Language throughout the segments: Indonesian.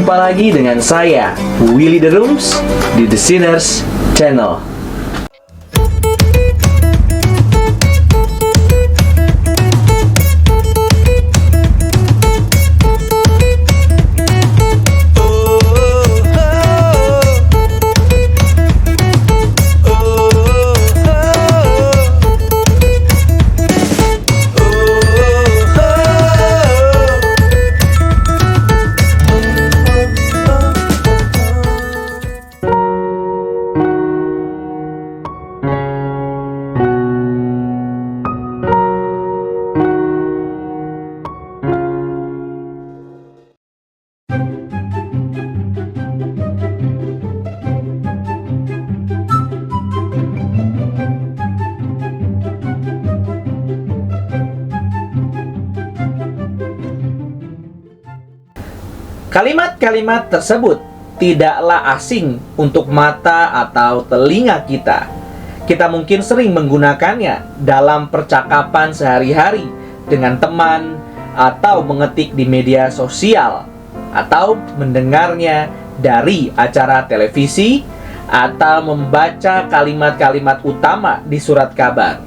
Jumpa lagi dengan saya, Willy The Rooms, di The Sinners Channel. Kalimat-kalimat tersebut tidaklah asing untuk mata atau telinga kita. Kita mungkin sering menggunakannya dalam percakapan sehari-hari dengan teman, atau mengetik di media sosial, atau mendengarnya dari acara televisi, atau membaca kalimat-kalimat utama di surat kabar.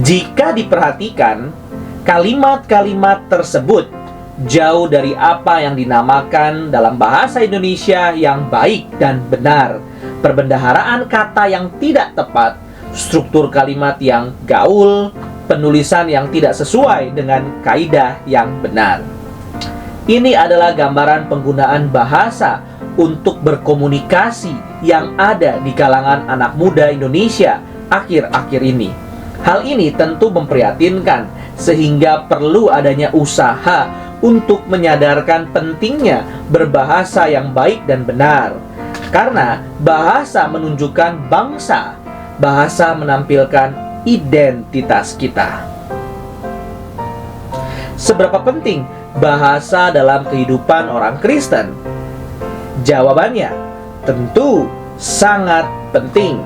Jika diperhatikan, kalimat-kalimat tersebut jauh dari apa yang dinamakan dalam bahasa Indonesia yang baik dan benar. Perbendaharaan kata yang tidak tepat, struktur kalimat yang gaul, penulisan yang tidak sesuai dengan kaidah yang benar. Ini adalah gambaran penggunaan bahasa untuk berkomunikasi yang ada di kalangan anak muda Indonesia akhir-akhir ini. Hal ini tentu memprihatinkan, sehingga perlu adanya usaha untuk menyadarkan pentingnya berbahasa yang baik dan benar. Karena bahasa menunjukkan bangsa, bahasa menampilkan identitas kita. Seberapa penting bahasa dalam kehidupan orang Kristen? Jawabannya, tentu sangat penting.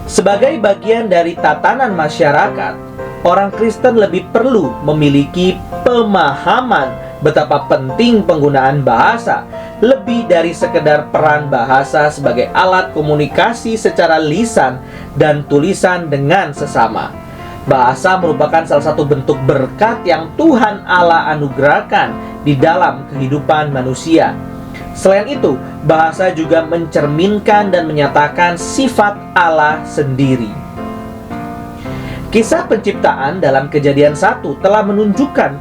Sebagai bagian dari tatanan masyarakat, orang Kristen lebih perlu memiliki pemahaman betapa penting penggunaan bahasa, lebih dari sekedar peran bahasa sebagai alat komunikasi secara lisan dan tulisan dengan sesama. Bahasa merupakan salah satu bentuk berkat yang Tuhan Allah anugerahkan di dalam kehidupan manusia. Selain itu, bahasa juga mencerminkan dan menyatakan sifat Allah sendiri. Kisah penciptaan dalam Kejadian 1 telah menunjukkan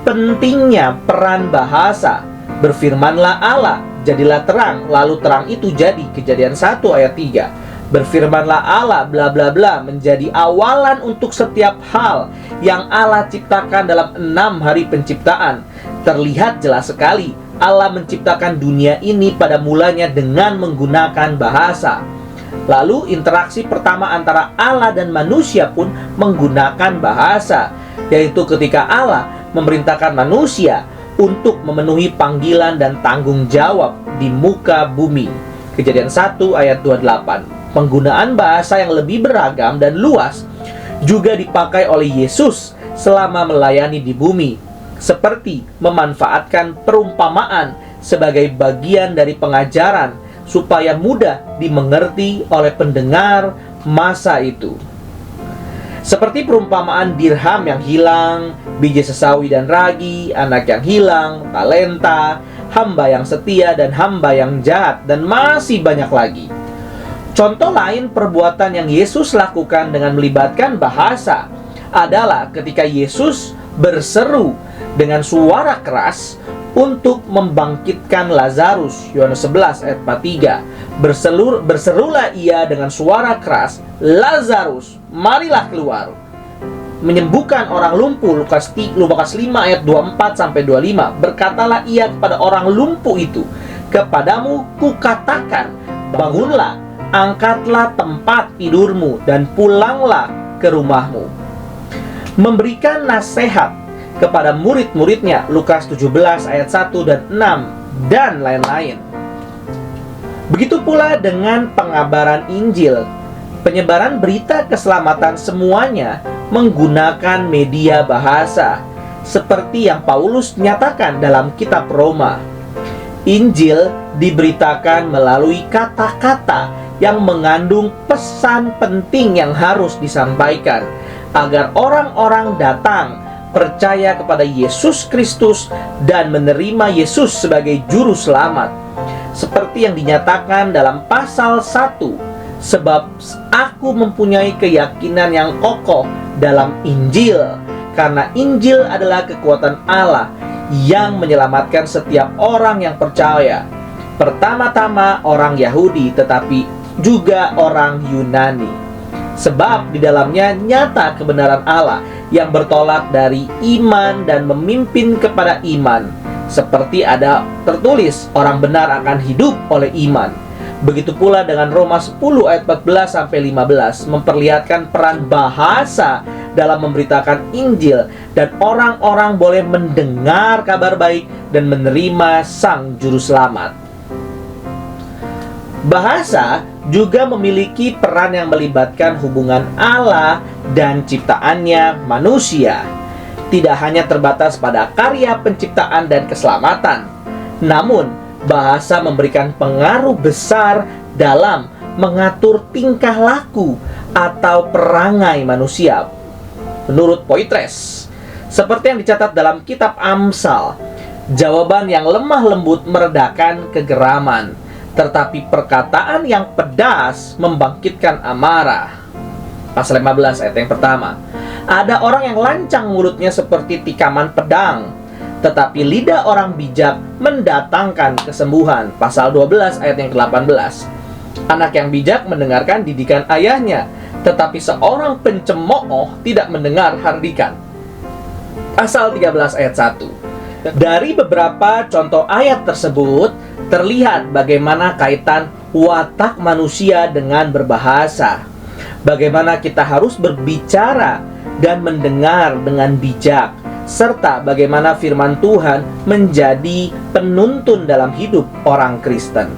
pentingnya peran bahasa. Berfirmanlah Allah, jadilah terang, lalu terang itu jadi. Kejadian 1 ayat 3. Berfirmanlah Allah bla bla bla menjadi awalan untuk setiap hal yang Allah ciptakan dalam 6 hari penciptaan. Terlihat jelas sekali Allah menciptakan dunia ini pada mulanya dengan menggunakan bahasa. Lalu interaksi pertama antara Allah dan manusia pun menggunakan bahasa, yaitu ketika Allah memerintahkan manusia untuk memenuhi panggilan dan tanggung jawab di muka bumi. Kejadian 1 ayat 28. Penggunaan bahasa yang lebih beragam dan luas juga dipakai oleh Yesus selama melayani di bumi, seperti memanfaatkan perumpamaan sebagai bagian dari pengajaran supaya mudah dimengerti oleh pendengar masa itu. Seperti perumpamaan dirham yang hilang, biji sesawi dan ragi, anak yang hilang, talenta, hamba yang setia dan hamba yang jahat, dan masih banyak lagi. Contoh lain perbuatan yang Yesus lakukan dengan melibatkan bahasa adalah ketika Yesus berseru dengan suara keras untuk membangkitkan Lazarus. Yohanes 11 ayat 43. Berserulah ia dengan suara keras, Lazarus, marilah keluar. Menyembuhkan orang lumpuh. Lukas 5 ayat 24 sampai 25. Berkatalah ia kepada orang lumpuh itu, kepadamu kukatakan, bangunlah, angkatlah tempat tidurmu dan pulanglah ke rumahmu. Memberikan nasihat kepada murid-muridnya. Lukas 17 ayat 1 dan 6 dan lain-lain. Begitu pula dengan pengabaran Injil. Penyebaran berita keselamatan semuanya menggunakan media bahasa, seperti yang Paulus nyatakan dalam kitab Roma. Injil diberitakan melalui kata-kata yang mengandung pesan penting yang harus disampaikan agar orang-orang datang percaya kepada Yesus Kristus dan menerima Yesus sebagai juru selamat. Seperti yang dinyatakan dalam pasal 1, sebab aku mempunyai keyakinan yang kokoh dalam Injil, karena Injil adalah kekuatan Allah yang menyelamatkan setiap orang yang percaya, pertama-tama orang Yahudi tetapi juga orang Yunani. Sebab di dalamnya nyata kebenaran Allah yang bertolak dari iman dan memimpin kepada iman. Seperti ada tertulis, orang benar akan hidup oleh iman. Begitu pula dengan Roma 10 ayat 14-15 memperlihatkan peran bahasa dalam memberitakan Injil, dan orang-orang boleh mendengar kabar baik dan menerima Sang Juru Selamat. Bahasa juga memiliki peran yang melibatkan hubungan Allah dan ciptaannya manusia. Tidak hanya terbatas pada karya penciptaan dan keselamatan, namun bahasa memberikan pengaruh besar dalam mengatur tingkah laku atau perangai manusia. Menurut Poitres, seperti yang dicatat dalam kitab Amsal, jawaban yang lemah lembut meredakan kegeraman, tetapi perkataan yang pedas membangkitkan amarah. Pasal 15 ayat yang pertama. Ada orang yang lancang mulutnya seperti tikaman pedang, tetapi lidah orang bijak mendatangkan kesembuhan. Pasal 12 ayat yang ke-18. Anak yang bijak mendengarkan didikan ayahnya, tetapi seorang pencemooh tidak mendengar hardikan. Pasal 13 ayat 1. Dari beberapa contoh ayat tersebut terlihat bagaimana kaitan watak manusia dengan berbahasa. Bagaimana kita harus berbicara dan mendengar dengan bijak, serta bagaimana firman Tuhan menjadi penuntun dalam hidup orang Kristen.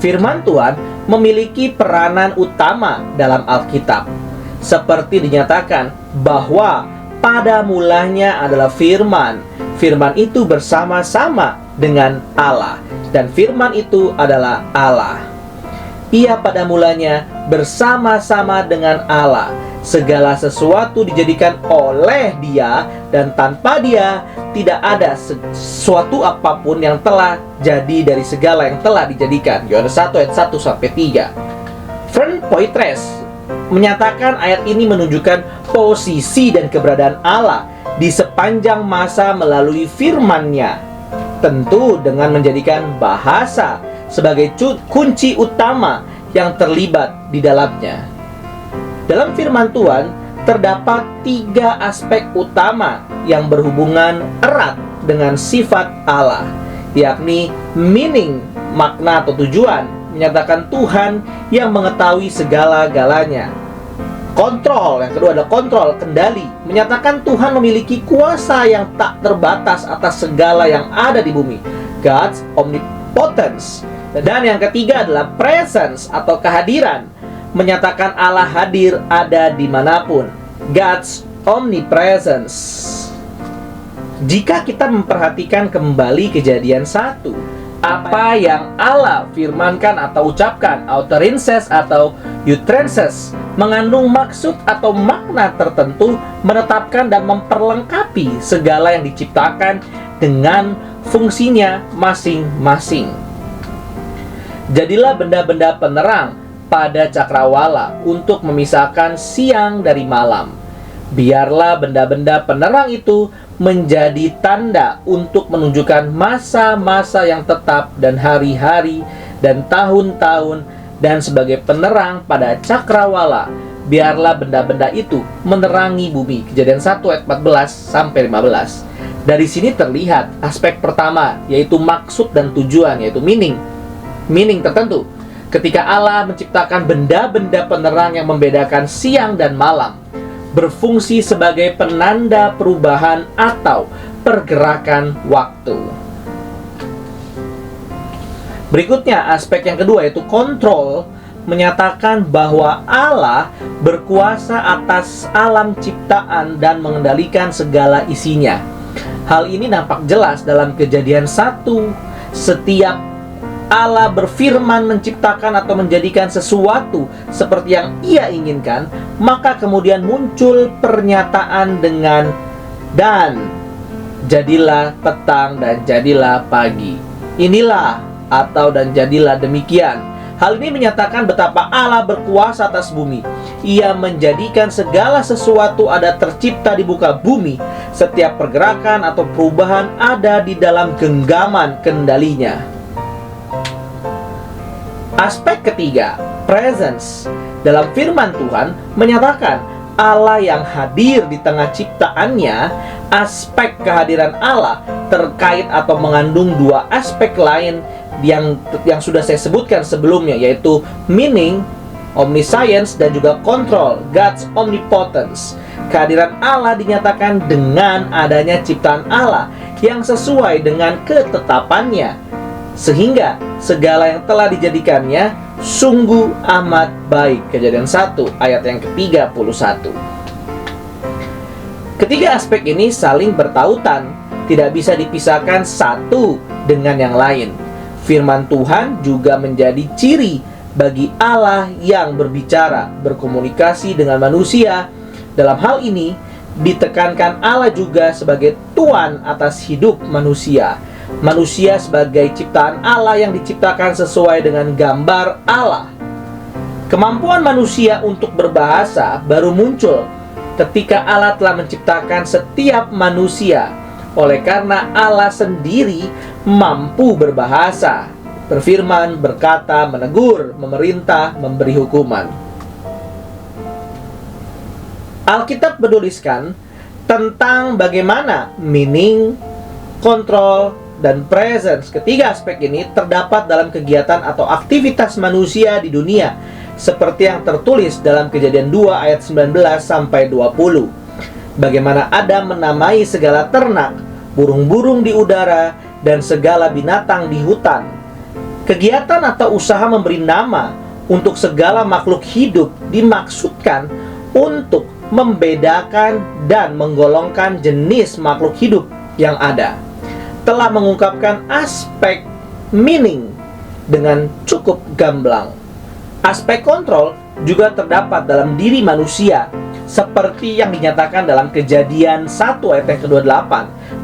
Firman Tuhan memiliki peranan utama dalam Alkitab. Seperti dinyatakan bahwa pada mulanya adalah firman. Firman itu bersama-sama dengan Allah, dan firman itu adalah Allah. Ia pada mulanya bersama-sama dengan Allah. Segala sesuatu dijadikan oleh Dia, dan tanpa Dia tidak ada sesuatu apapun yang telah jadi dari segala yang telah dijadikan. Yohanes 1 ayat 1-3. Friend Poitres menyatakan ayat ini menunjukkan posisi dan keberadaan Allah di sepanjang masa melalui firman-Nya, tentu dengan menjadikan bahasa sebagai kunci utama yang terlibat di dalamnya. Dalam firman Tuhan terdapat 3 aspek utama yang berhubungan erat dengan sifat Allah, yakni meaning, makna atau tujuan, menyatakan Tuhan yang mengetahui segala-galanya. Kontrol, yang kedua adalah kontrol, kendali, menyatakan Tuhan memiliki kuasa yang tak terbatas atas segala yang ada di bumi, God's omnipotence. Dan yang ketiga adalah presence atau kehadiran, menyatakan Allah hadir ada dimanapun, God's omnipresence. Jika kita memperhatikan kembali Kejadian 1, apa yang Allah firmankan atau ucapkan, utterances atau utterances, mengandung maksud atau makna tertentu, menetapkan dan memperlengkapi segala yang diciptakan dengan fungsinya masing-masing. Jadilah benda-benda penerang pada cakrawala untuk memisahkan siang dari malam. Biarlah benda-benda penerang itu menjadi tanda untuk menunjukkan masa-masa yang tetap dan hari-hari dan tahun-tahun, dan sebagai penerang pada cakrawala biarlah benda-benda itu menerangi bumi. Kejadian 1 ayat 14-15. Dari sini terlihat aspek pertama, yaitu maksud dan tujuan, yaitu meaning tertentu. Ketika Allah menciptakan benda-benda penerang yang membedakan siang dan malam, berfungsi sebagai penanda perubahan atau pergerakan waktu. Berikutnya, aspek yang kedua yaitu kontrol, menyatakan bahwa Allah berkuasa atas alam ciptaan dan mengendalikan segala isinya. Hal ini nampak jelas dalam Kejadian 1 Setiap Allah berfirman menciptakan atau menjadikan sesuatu seperti yang Ia inginkan, maka kemudian muncul pernyataan dengan "dan jadilah petang dan jadilah pagi." Inilah atau "dan jadilah demikian." Hal ini menyatakan betapa Allah berkuasa atas bumi. Ia menjadikan segala sesuatu ada tercipta di muka bumi. Setiap pergerakan atau perubahan ada di dalam genggaman kendalinya. Aspek ketiga, presence. Dalam firman Tuhan menyatakan Allah yang hadir di tengah ciptaannya. Aspek kehadiran Allah terkait atau mengandung dua aspek lain yang sudah saya sebutkan sebelumnya, yaitu meaning, omniscience, dan juga control, God's omnipotence. Kehadiran Allah dinyatakan dengan adanya ciptaan Allah yang sesuai dengan ketetapannya, sehingga segala yang telah dijadikannya sungguh amat baik. Kejadian 1 ayat yang ke-31. Ketiga aspek ini saling bertautan, tidak bisa dipisahkan satu dengan yang lain. Firman Tuhan juga menjadi ciri bagi Allah yang berbicara, berkomunikasi dengan manusia. Dalam hal ini ditekankan Allah juga sebagai Tuan atas hidup manusia. Manusia sebagai ciptaan Allah yang diciptakan sesuai dengan gambar Allah. Kemampuan manusia untuk berbahasa baru muncul ketika Allah telah menciptakan setiap manusia. Oleh karena Allah sendiri mampu berbahasa, berfirman, berkata, menegur, memerintah, memberi hukuman. Alkitab menuliskan tentang bagaimana meaning, control, dan presence. Ketiga aspek ini terdapat dalam kegiatan atau aktivitas manusia di dunia, seperti yang tertulis dalam Kejadian 2 ayat 19 sampai 20. Bagaimana Adam menamai segala ternak, burung-burung di udara, dan segala binatang di hutan. Kegiatan atau usaha memberi nama untuk segala makhluk hidup dimaksudkan untuk membedakan dan menggolongkan jenis makhluk hidup yang ada. Telah mengungkapkan aspek meaning dengan cukup gamblang. Aspek kontrol juga terdapat dalam diri manusia, seperti yang dinyatakan dalam Kejadian 1 ayat yang ke-28.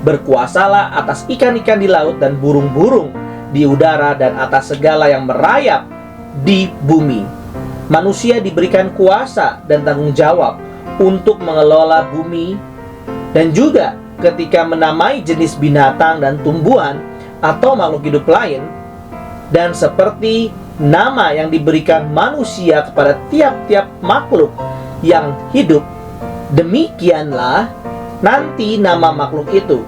Berkuasalah atas ikan-ikan di laut dan burung-burung di udara dan atas segala yang merayap di bumi. Manusia diberikan kuasa dan tanggung jawab untuk mengelola bumi, dan juga ketika menamai jenis binatang dan tumbuhan atau makhluk hidup lain. Dan seperti nama yang diberikan manusia kepada tiap-tiap makhluk yang hidup, demikianlah nanti nama makhluk itu.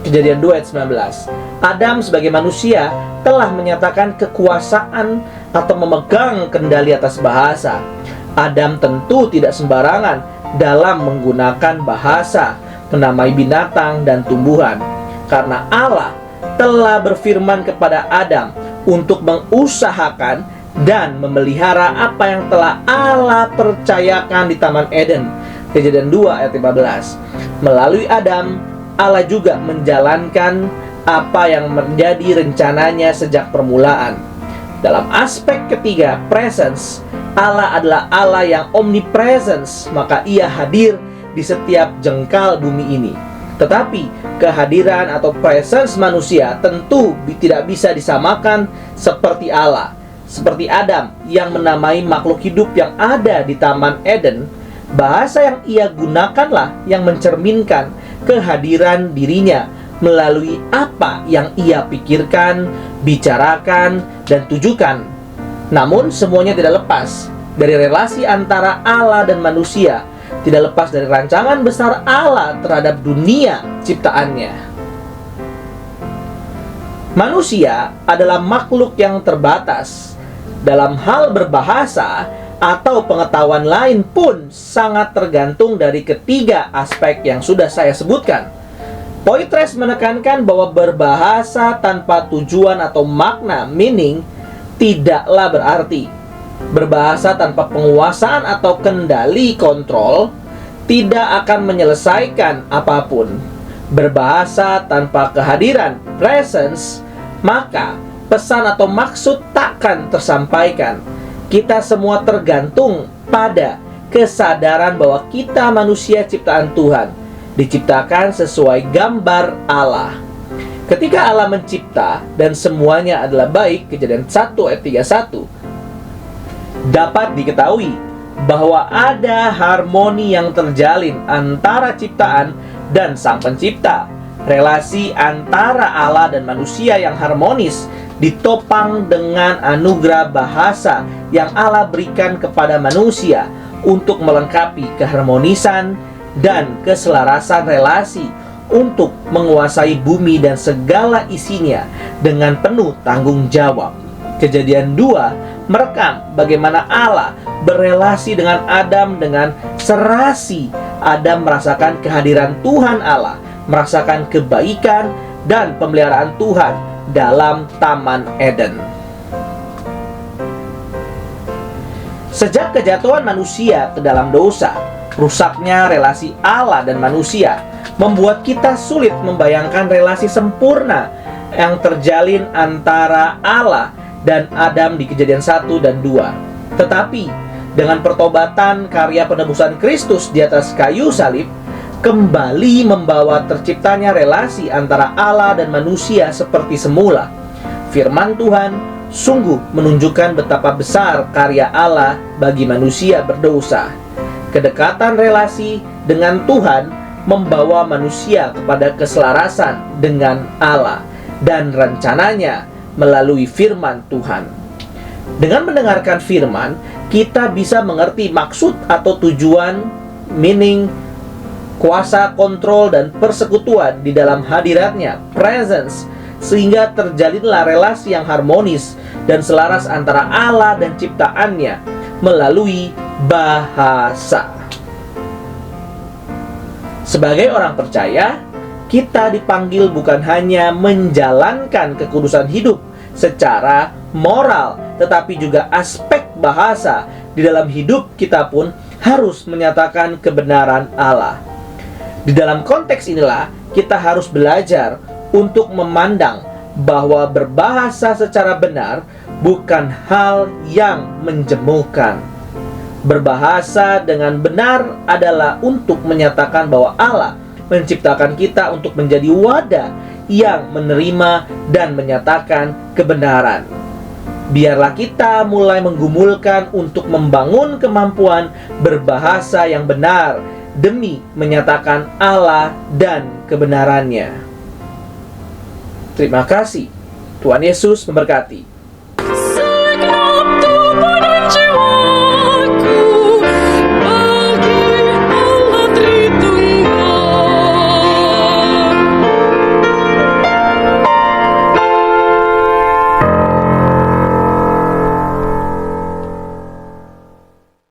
Kejadian 2 ayat 19. Adam sebagai manusia telah menyatakan kekuasaan atau memegang kendali atas bahasa. Adam tentu tidak sembarangan dalam menggunakan bahasa, menamai binatang dan tumbuhan, karena Allah telah berfirman kepada Adam untuk mengusahakan dan memelihara apa yang telah Allah percayakan di Taman Eden. Kejadian 2 ayat 15. Melalui Adam, Allah juga menjalankan apa yang menjadi rencananya sejak permulaan. Dalam aspek ketiga, presence, Allah adalah Allah yang omnipresence, maka Ia hadir di setiap jengkal bumi ini. Tetapi kehadiran atau presence manusia tentu tidak bisa disamakan seperti Allah. Seperti Adam yang menamai makhluk hidup yang ada di Taman Eden, bahasa yang ia gunakanlah yang mencerminkan kehadiran dirinya melalui apa yang ia pikirkan, bicarakan, dan tujukan. Namun semuanya tidak lepas dari relasi antara Allah dan manusia, tidak lepas dari rancangan besar Allah terhadap dunia ciptaannya. Manusia adalah makhluk yang terbatas. Dalam hal berbahasa atau pengetahuan lain pun sangat tergantung dari ketiga aspek yang sudah saya sebutkan. Poitres menekankan bahwa berbahasa tanpa tujuan atau makna, meaning, tidaklah berarti. Berbahasa tanpa penguasaan atau kendali, kontrol, tidak akan menyelesaikan apapun. Berbahasa tanpa kehadiran, presence, maka pesan atau maksud takkan tersampaikan. Kita semua tergantung pada kesadaran bahwa kita manusia ciptaan Tuhan, diciptakan sesuai gambar Allah. Ketika Allah mencipta dan semuanya adalah baik, Kejadian 1 ayat 31, dapat diketahui bahwa ada harmoni yang terjalin antara ciptaan dan Sang Pencipta. Relasi antara Allah dan manusia yang harmonis ditopang dengan anugerah bahasa yang Allah berikan kepada manusia untuk melengkapi keharmonisan dan keselarasan relasi untuk menguasai bumi dan segala isinya dengan penuh tanggung jawab. Kejadian 2 merekam bagaimana Allah berelasi dengan Adam dengan serasi. Adam merasakan kehadiran Tuhan Allah, merasakan kebaikan dan pemeliharaan Tuhan dalam Taman Eden. Sejak kejatuhan manusia ke dalam dosa, rusaknya relasi Allah dan manusia membuat kita sulit membayangkan relasi sempurna yang terjalin antara Allah dan Adam di Kejadian 1 dan 2. Tetapi dengan pertobatan karya penebusan Kristus di atas kayu salib, kembali membawa terciptanya relasi antara Allah dan manusia seperti semula. Firman Tuhan sungguh menunjukkan betapa besar karya Allah bagi manusia berdosa. Kedekatan relasi dengan Tuhan membawa manusia kepada keselarasan dengan Allah dan rencananya melalui firman Tuhan. Dengan mendengarkan firman, kita bisa mengerti maksud atau tujuan, meaning, kuasa, kontrol, dan persekutuan di dalam hadiratnya, presence, sehingga terjalinlah relasi yang harmonis dan selaras antara Allah dan ciptaannya melalui bahasa. Sebagai orang percaya, kita dipanggil bukan hanya menjalankan kekudusan hidup secara moral, tetapi juga aspek bahasa di dalam hidup kita pun harus menyatakan kebenaran Allah. Di dalam konteks inilah kita harus belajar untuk memandang bahwa berbahasa secara benar bukan hal yang menjemukan. Berbahasa dengan benar adalah untuk menyatakan bahwa Allah menciptakan kita untuk menjadi wadah yang menerima dan menyatakan kebenaran. Biarlah kita mulai menggumulkan untuk membangun kemampuan berbahasa yang benar demi menyatakan Allah dan kebenarannya. Terima kasih. Tuhan Yesus memberkati.